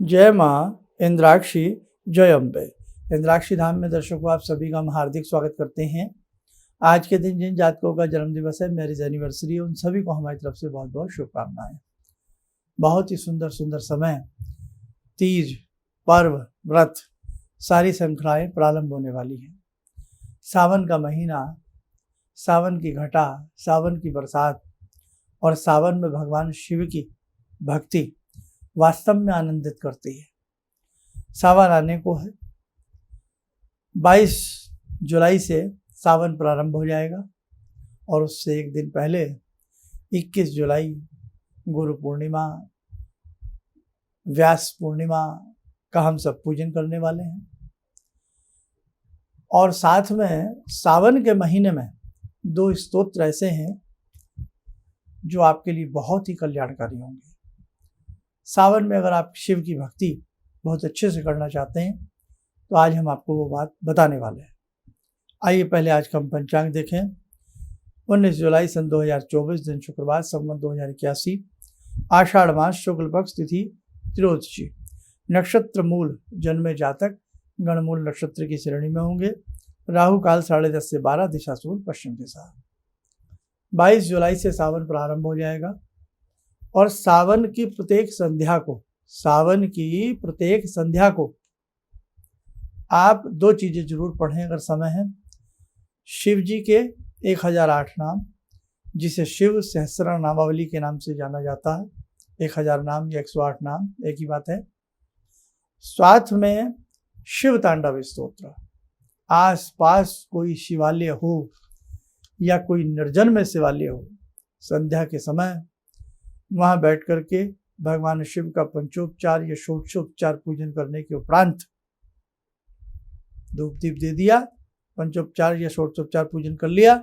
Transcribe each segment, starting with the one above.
जय माँ इंद्राक्षी, जय अम्बे। इंद्राक्षी धाम में दर्शकों आप सभी का हम हार्दिक स्वागत करते हैं। आज के दिन जिन जातकों का जन्म दिवस है, मैरिज एनिवर्सरी है, उन सभी को हमारी तरफ से बहुत बहुत शुभकामनाएं। बहुत ही सुंदर सुंदर समय, तीज, पर्व, व्रत, सारी श्रृंखलाएं प्रारंभ होने वाली हैं। सावन का महीना, सावन की घटा, सावन की बरसात और सावन में भगवान शिव की भक्ति वास्तव में आनंदित करती है। सावन आने को है, 22 जुलाई से सावन प्रारंभ हो जाएगा और उससे एक दिन पहले 21 जुलाई गुरु पूर्णिमा, व्यास पूर्णिमा का हम सब पूजन करने वाले हैं। और साथ में सावन के महीने में 2 स्तोत्र ऐसे हैं जो आपके लिए बहुत ही कल्याणकारी होंगे। सावन में अगर आप शिव की भक्ति बहुत अच्छे से करना चाहते हैं तो आज हम आपको वो बात बताने वाले हैं। आइए पहले आज का हम पंचांग देखें। 19 जुलाई सन 2024, दिन शुक्रवार, संवत 2081, आषाढ़ मास, शुक्ल पक्ष, तिथि त्रियोदशी, नक्षत्र मूल, जन्मे जातक गणमूल नक्षत्र की श्रेणी में होंगे। राहु काल 10:30 से 12, दिशा सूर्य पश्चिम दिशा। 22 जुलाई से सावन प्रारंभ हो जाएगा और सावन की प्रत्येक संध्या को आप 2 चीजें जरूर पढ़ें अगर समय है। शिव जी के 1008 नाम, जिसे शिव सहस्त्र नामावली के नाम से जाना जाता है। 1000 नाम या 108 नाम एक ही बात है। साथ में शिव तांडव स्तोत्र। आस पास कोई शिवालय हो या कोई निर्जन में शिवालय हो, संध्या के समय वहां बैठ करके भगवान शिव का पंचोपचार या षोडशोपचार पूजन करने के उपरांत धूप दीप दे दिया, पंचोपचार या षोडशोपचार पूजन कर लिया,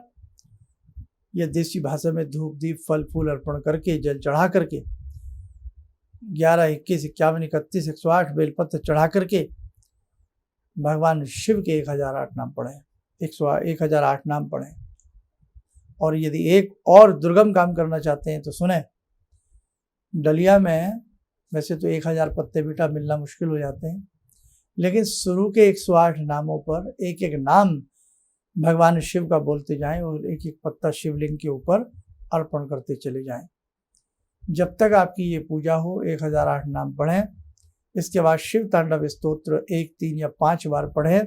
या देसी भाषा में धूप दीप फल फूल अर्पण करके, जल चढ़ा करके, 11, 21, 51, 31, 108 बेलपत्र चढ़ा करके भगवान शिव के 1008 नाम पढ़े, 1008 नाम पढ़े। और यदि एक और दुर्गम काम करना चाहते हैं तो सुने, डलिया में वैसे तो 1000 पत्ते बेटा मिलना मुश्किल हो जाते हैं, लेकिन शुरू के 108 नामों पर एक एक नाम भगवान शिव का बोलते जाएं और एक एक पत्ता शिवलिंग के ऊपर अर्पण करते चले जाएं। जब तक आपकी ये पूजा हो 1008 नाम पढ़ें। इसके बाद शिव तांडव स्तोत्र 1, 3 या 5 बार पढ़ें।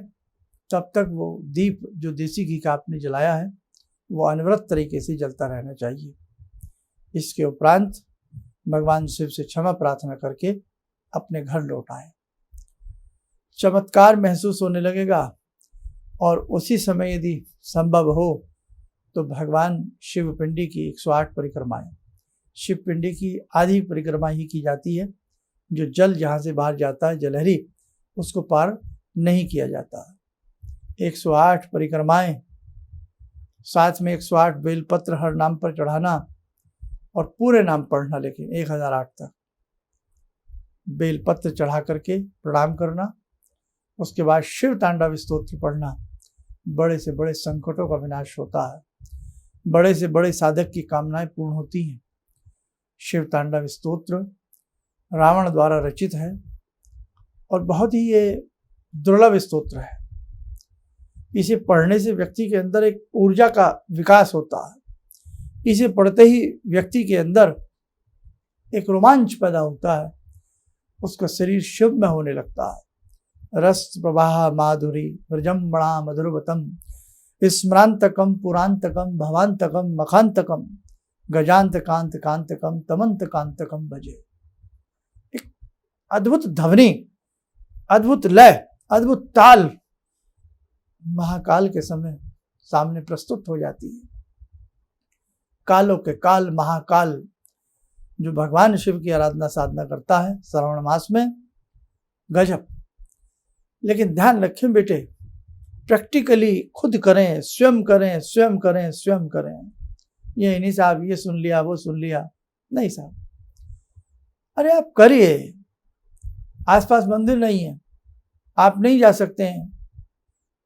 तब तक वो दीप जो देसी घी का आपने जलाया है वो अनवरत तरीके से जलता रहना चाहिए। इसके उपरांत भगवान शिव से क्षमा प्रार्थना करके अपने घर लौट आए। चमत्कार महसूस होने लगेगा और उसी समय यदि संभव हो तो भगवान शिव पिंडी की 108 परिक्रमाएं, शिव पिंडी की आधी परिक्रमा ही की जाती है। जो जल जहाँ से बाहर जाता है, जलहरी, उसको पार नहीं किया जाता। 108 परिक्रमाएं, साथ में 108 बेलपत्र हर नाम पर चढ़ाना और पूरे नाम पढ़ना, लेकिन 1008 तक बेलपत्र चढ़ा करके प्रणाम करना। उसके बाद शिव तांडव स्तोत्र पढ़ना। बड़े से बड़े संकटों का विनाश होता है, बड़े से बड़े साधक की कामनाएं पूर्ण होती हैं। शिव तांडव स्तोत्र रावण द्वारा रचित है और बहुत ही ये दुर्लभ स्तोत्र है। इसे पढ़ने से व्यक्ति के अंदर एक ऊर्जा का विकास होता है। इसे पढ़ते ही व्यक्ति के अंदर एक रोमांच पैदा होता है, उसका शरीर शुभ में होने लगता है। रस प्रवाह माधुरी व्रजम्बणा मधुरवतम स्मरांतकम पुरांतकम भवांतकम मखांतकम गजांत कांत कांतकम तमंत कांतकम भजे। एक अद्भुत ध्वनि, अद्भुत लय, अद्भुत ताल महाकाल के समय सामने प्रस्तुत हो जाती है। कालों के काल महाकाल जो भगवान शिव की आराधना साधना करता है श्रावण मास में, गजब। लेकिन ध्यान रखें बेटे, प्रैक्टिकली खुद करें, स्वयं करें, स्वयं करें, स्वयं करें। ये नहीं साहब ये सुन लिया वो सुन लिया, नहीं साहब। अरे आप करिए, आसपास मंदिर नहीं है, आप नहीं जा सकते हैं,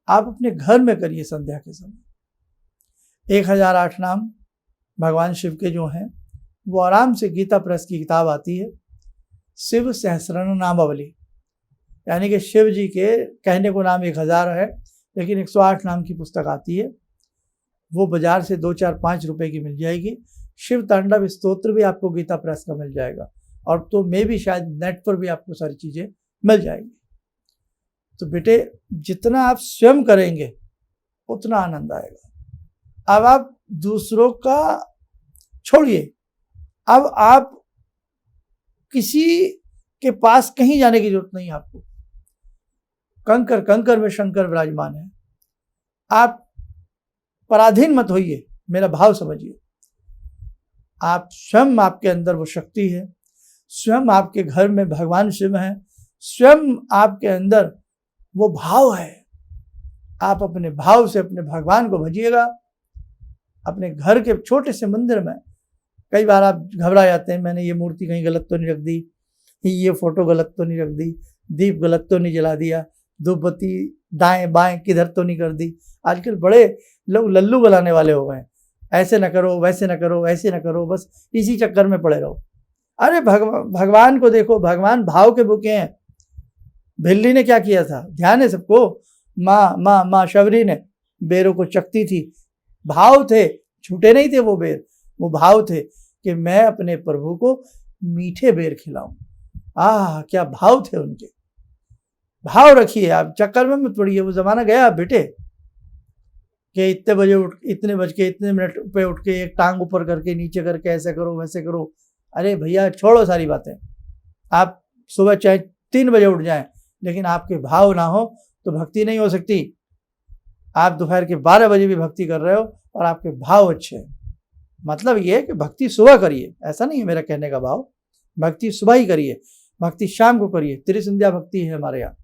आप अपने घर में करिए। संध्या के समय 1008 नाम भगवान शिव के जो हैं वो आराम से गीता प्रेस की किताब आती है, शिव सहस्रनाम नामावली, यानी कि शिव जी के कहने को नाम 1000 है, लेकिन 108 नाम की पुस्तक आती है। वो बाजार से 2, 4, 5 रुपए की मिल जाएगी। शिव तांडव स्तोत्र भी आपको गीता प्रेस का मिल जाएगा, और तो मैं भी शायद नेट पर भी आपको सारी चीज़ें मिल जाएंगी। तो बेटे जितना आप स्वयं करेंगे उतना आनंद आएगा। अब आप दूसरों का छोड़िए, अब आप किसी के पास कहीं जाने की जरूरत नहीं आपको। कंकर कंकर में शंकर विराजमान है। आप पराधीन मत होइए, मेरा भाव समझिए। आप स्वयं, आपके अंदर वो शक्ति है, स्वयं आपके घर में भगवान शिव हैं, स्वयं आपके अंदर वो भाव है। आप अपने भाव से अपने भगवान को भजिएगा। अपने घर के छोटे से मंदिर में कई बार आप घबरा जाते हैं, मैंने ये मूर्ति कहीं गलत तो नहीं रख दी, ये फोटो गलत तो नहीं रख दी, दीप गलत तो नहीं जला दिया, धूपबत्ती दाएं बाएं किधर तो नहीं कर दी। आजकल बड़े लोग लल्लू बनाने वाले हो गए, ऐसे ना करो, वैसे ना करो, ऐसे ना करो, बस इसी चक्कर में पड़े रहो। अरे भगवान को देखो, भगवान भाव के भूखे हैं। भिल्ली ने क्या किया था, ध्यान है सबको? माँ शबरी ने बेरों को चकती थी। भाव थे, छूटे नहीं थे वो बेर, वो भाव थे कि मैं अपने प्रभु को मीठे बेर खिलाऊं। क्या भाव थे उनके। भाव रखिए, आप चक्कर में मत पड़िए। वो जमाना गया बेटे कि इतने बजे उठ, इतने बज के इतने मिनट पे उठ के एक टांग ऊपर करके नीचे करके ऐसे करो वैसे करो। अरे भैया छोड़ो सारी बातें। आप सुबह चाहे 3 बजे उठ जाएं, लेकिन आपके भाव ना हो तो भक्ति नहीं हो सकती। आप दोपहर के 12 बजे भी भक्ति कर रहे हो और आपके भाव अच्छे हैं, मतलब ये है कि भक्ति सुबह करिए। ऐसा नहीं है मेरा कहने का भाव, भक्ति सुबह ही करिए, भक्ति शाम को करिए। त्रिसंध्या भक्ति है हमारे यहाँ,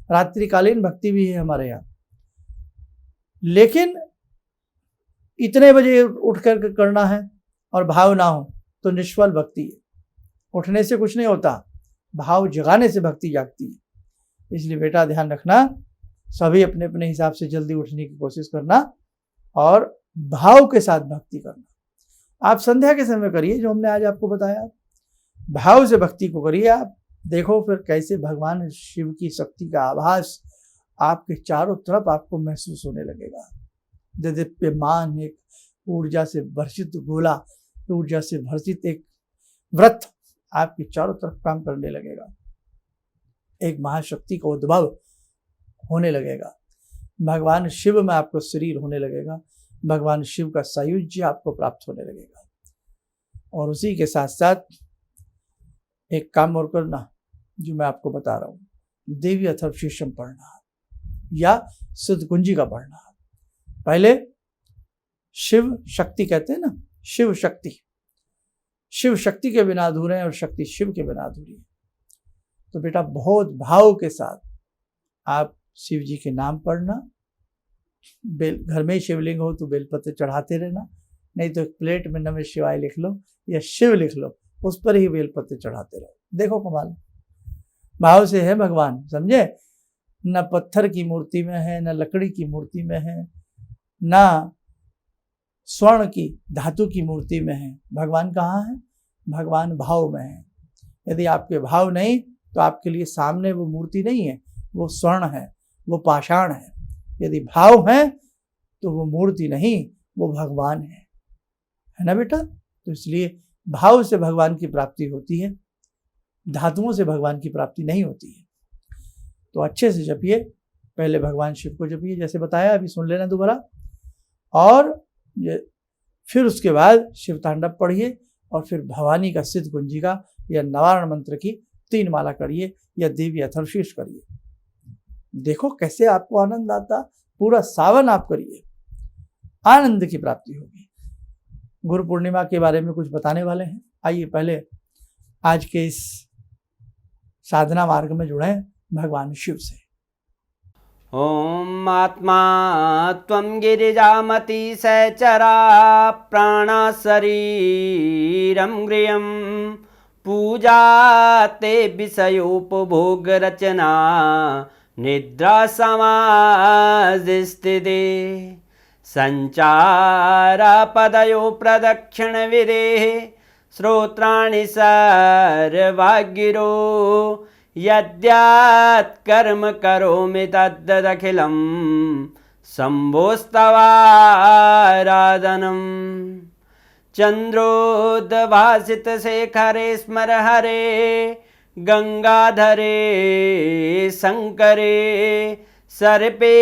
रात्रिकालीन भक्ति भी है हमारे यहाँ। लेकिन इतने बजे उठ कर करना है और भाव ना हो तो निष्फल भक्ति है। उठने से कुछ नहीं होता, भाव जगाने से भक्ति जागती है। इसलिए बेटा ध्यान रखना, सभी अपने अपने हिसाब से जल्दी उठने की कोशिश करना और भाव के साथ भक्ति करना। आप संध्या के समय करिए जो हमने आज आपको बताया, भाव से भक्ति को करिए। आप देखो फिर कैसे भगवान शिव की शक्ति का आभास आपके चारों तरफ आपको महसूस होने लगेगा। दिव्यमान एक ऊर्जा से भर्षित गोला, ऊर्जा से भर्षित एक व्रत आपके चारों तरफ काम करने लगेगा। एक महाशक्ति का उद्भव होने लगेगा। भगवान शिव में आपको शरीर होने लगेगा, भगवान शिव का सायुज्य आपको प्राप्त होने लगेगा। और उसी के साथ साथ एक काम और करना जो मैं आपको बता रहा हूँ, देवी अथर्वशीर्षम पढ़ना या शुद्ध कुंजी का पढ़ना। पहले शिव शक्ति कहते हैं ना, शिव शक्ति, शिव शक्ति के बिना अधूरे हैं और शक्ति शिव के बिना अधूरी है। तो बेटा बहुत भाव के साथ आप शिव जी के नाम पढ़ना। बेल, घर में ही शिवलिंग हो तो बेलपत्र चढ़ाते रहना, नहीं तो एक प्लेट में नमः शिवाय लिख लो या शिव लिख लो, उस पर ही बेलपत्र चढ़ाते रहो। देखो कमाल, भाव से है भगवान, समझे? न पत्थर की मूर्ति में है, न लकड़ी की मूर्ति में है, न स्वर्ण की धातु की मूर्ति में है। भगवान कहाँ है? भगवान भाव में है। यदि आपके भाव नहीं तो आपके लिए सामने वो मूर्ति नहीं है, वो स्वर्ण है, वो पाषाण है। यदि भाव है तो वो मूर्ति नहीं, वो भगवान है ना बेटा? तो इसलिए भाव से भगवान की प्राप्ति होती है, धातुओं से भगवान की प्राप्ति नहीं होती है। तो अच्छे से जपिए, पहले भगवान शिव को जपिए जैसे बताया, अभी सुन लेना दोबारा, और फिर उसके बाद शिव तांडव पढ़िए, और फिर भवानी का सिद्ध कुंजी का या नवारण मंत्र की 3 माला करिए या देवी अथर्वशीर्ष करिए। देखो कैसे आपको आनंद आता, पूरा सावन आप करिए, आनंद की प्राप्ति होगी। गुरु पूर्णिमा के बारे में कुछ बताने वाले हैं। आइए पहले आज के इस साधना मार्ग में जुड़े भगवान शिव से। ओम आत्मा त्वं गिरिजामति सहचरा प्राणा शरीरं गृहं पूजा ते विषयोपभोग रचना निद्रा समाधिस्थिते संचारा पदयो प्रदक्षिण विदेः श्रोत्राणि सर्वागिरो यद्यात् कर्म करोमि तद्दखिलं शम्भोस्तवाराधनम् चन्द्रोद्भासितशेखरे स्मर हरे गंगाधरे शंकरे सर्पे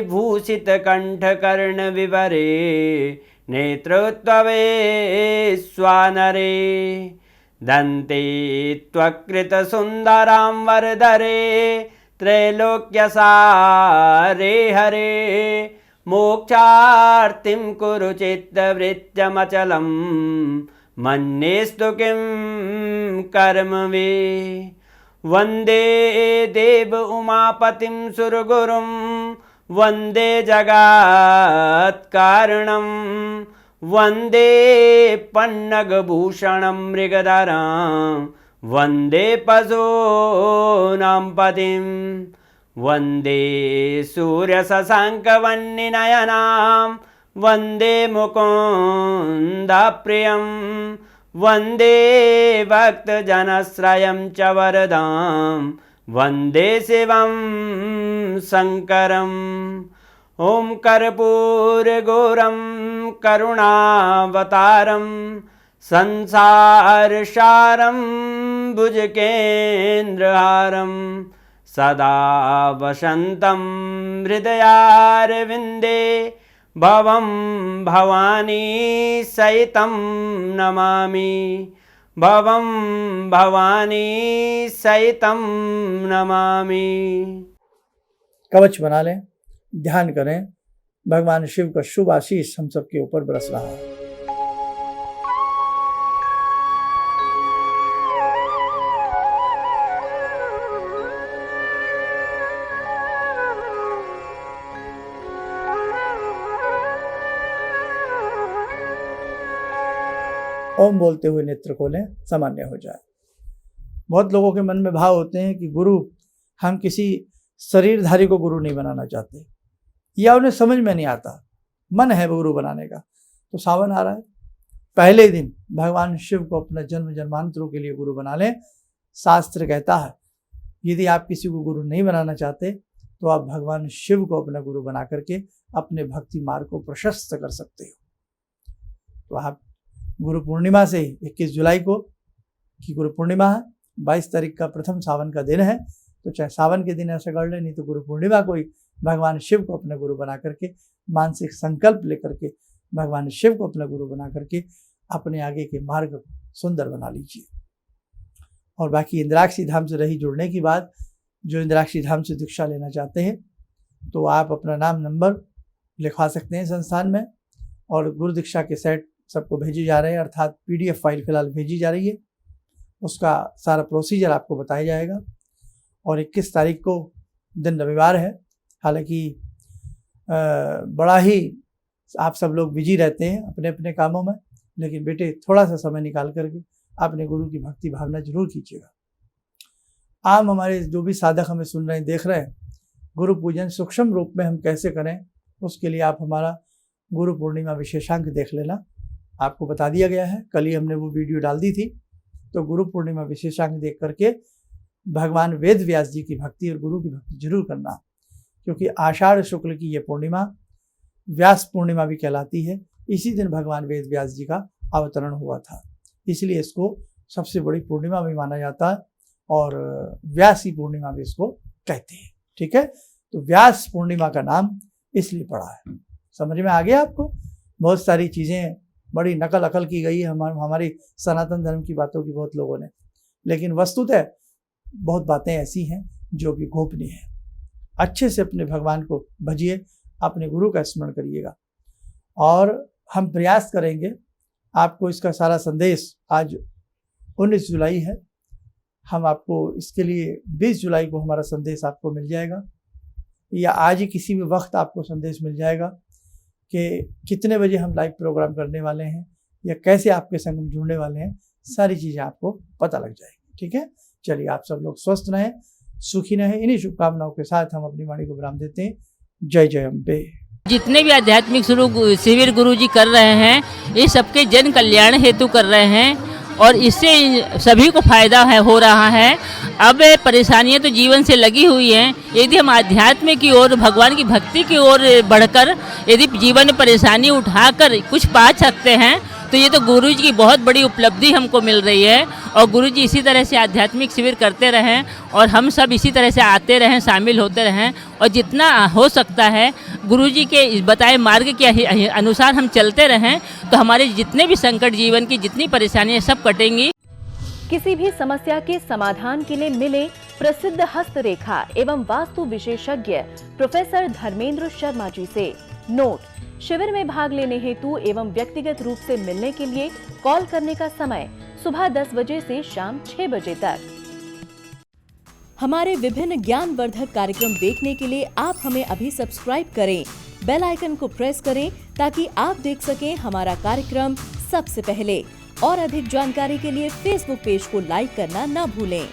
भूषितकण्ठकर्णविवरे नेत्रोत्तवे स्वानरे दन्ते त्वकृतसुन्दरां वरदरे त्रैलोक्यसारे हरे मोक्षार्तिं कुरु चित्तवृत्त्यमचलं मन्येस्तु किं कर्म वे वन्दे देव उमापतिं सुरगुरुं वन्दे जगत्कारणं वन्दे पन्नगभूषणं मृगधरं वन्दे पशूनां पतिं वन्दे सूर्यशशाङ्कवह्निनयनां वन्दे मुकुन्दप्रियं वन्दे भक्तजनश्रयं च वरदां वन्दे शिवं शङ्करम् ॐ कर्पूरगौरं करुणावतारं संसारसारं भुजगेन्द्रहारं सदा वसन्तं हृदयारविन्दे भवं भवानी सहितं नमामि भवं भवानी सहितं नमामि। कवच बना लें, ध्यान करें, भगवान शिव का शुभ आशीष हम सबके ऊपर बरस रहा है। ओम बोलते हुए नेत्र खोलें, सामान्य हो जाए। बहुत लोगों के मन में भाव होते हैं कि गुरु, हम किसी शरीरधारी को गुरु नहीं बनाना चाहते, या उन्हें समझ में नहीं आता, मन है गुरु बनाने का। तो सावन आ रहा है, पहले दिन भगवान शिव को अपना जन्म जन्मांतरों के लिए गुरु बना लें। शास्त्र कहता है यदि आप किसी को गुरु नहीं बनाना चाहते तो आप भगवान शिव को अपना गुरु बना करके अपने भक्ति मार्ग को प्रशस्त कर सकते हो। तो आप गुरु पूर्णिमा से 21 जुलाई को की गुरु पूर्णिमा है, 22 तारीख का प्रथम सावन का दिन है, तो चाहे सावन के दिन ऐसा कर ले, नहीं तो गुरु पूर्णिमा को ही भगवान शिव को अपना गुरु बना करके मानसिक संकल्प लेकर के भगवान शिव को अपना गुरु बना करके अपने आगे के मार्ग को सुंदर बना लीजिए। और बाकी इंद्राक्षी धाम से रही जुड़ने की बात, जो इंद्राक्षी धाम से दीक्षा लेना चाहते हैं तो आप अपना नाम नंबर लिखवा सकते हैं संस्थान में, और गुरु दीक्षा के सेट सबको भेजे जा रहे हैं, अर्थात PDF फाइल फिलहाल भेजी जा रही है, उसका सारा प्रोसीजर आपको बताया जाएगा। और 21 तारीख को दिन रविवार है, हालांकि बड़ा ही आप सब लोग बिजी रहते हैं अपने अपने कामों में, लेकिन बेटे थोड़ा सा समय निकाल करके अपने गुरु की भक्ति भावना जरूर कीजिएगा। आम हमारे जो भी साधक हमें सुन रहे हैं, देख रहे हैं, गुरु पूजन सूक्ष्म रूप में हम कैसे करें, उसके लिए आप हमारा गुरु पूर्णिमा विशेषांक देख लेना, आपको बता दिया गया है। कल ही हमने वो वीडियो डाल दी थी। तो गुरु पूर्णिमा विशेषांक देख करके भगवान वेद व्यास जी की भक्ति और गुरु की भक्ति जरूर करना, क्योंकि आषाढ़ शुक्ल की ये पूर्णिमा व्यास पूर्णिमा भी कहलाती है। इसी दिन भगवान वेद व्यास जी का अवतरण हुआ था, इसलिए इसको सबसे बड़ी पूर्णिमा भी माना जाता है और व्यासी पूर्णिमा भी इसको कहते हैं। ठीक है, तो व्यास पूर्णिमा का नाम इसलिए पड़ा है। समझ में आ गया आपको? बहुत सारी चीज़ें बड़ी नकल अकल की गई है हमारी सनातन धर्म की बातों की बहुत लोगों ने, लेकिन वस्तुतः बहुत बातें ऐसी हैं जो कि गोपनीय है। अच्छे से अपने भगवान को भजिए, अपने गुरु का स्मरण करिएगा, और हम प्रयास करेंगे आपको इसका सारा संदेश, आज 19 जुलाई है, हम आपको इसके लिए 20 जुलाई को हमारा संदेश आपको मिल जाएगा, या आज ही किसी भी वक्त आपको संदेश मिल जाएगा कि कितने बजे हम लाइव प्रोग्राम करने वाले हैं या कैसे आपके संग में जुड़ने वाले हैं, सारी चीज़ें आपको पता लग जाएगी। ठीक है, चलिए आप सब लोग स्वस्थ रहें, सुखी रहें। इन्हीं शुभकामनाओं के साथ हम अपनी वाणी को विराम देते हैं। जय जय अम्बे। जितने भी आध्यात्मिक शिविर गुरु जी कर रहे हैं, ये सबके जन कल्याण हेतु कर रहे हैं, और इससे सभी को फायदा हो रहा है। अब परेशानियां तो जीवन से लगी हुई हैं, यदि हम आध्यात्म की ओर, भगवान की भक्ति की ओर बढ़कर यदि जीवन में परेशानी उठाकर कुछ पा सकते हैं तो ये तो गुरु जी की बहुत बड़ी उपलब्धि हमको मिल रही है। और गुरु जी इसी तरह से आध्यात्मिक शिविर करते रहें और हम सब इसी तरह से आते रहें, शामिल होते रहें, और जितना हो सकता है गुरु जी के बताए मार्ग के अनुसार हम चलते रहें तो हमारे जितने भी संकट, जीवन की जितनी परेशानियाँ सब कटेंगी। किसी भी समस्या के समाधान के लिए मिले प्रसिद्ध हस्तरेखा एवं वास्तु विशेषज्ञ प्रोफेसर धर्मेंद्र शर्मा जी से। नोट: शिविर में भाग लेने हेतु एवं व्यक्तिगत रूप से मिलने के लिए कॉल करने का समय सुबह 10 बजे से शाम 6 बजे तक। हमारे विभिन्न ज्ञानवर्धक कार्यक्रम देखने के लिए आप हमें अभी सब्सक्राइब करें, बेल आइकन को प्रेस करें ताकि आप देख सकें हमारा कार्यक्रम सबसे पहले। और अधिक जानकारी के लिए फेसबुक पेज को लाइक करना न भूलें।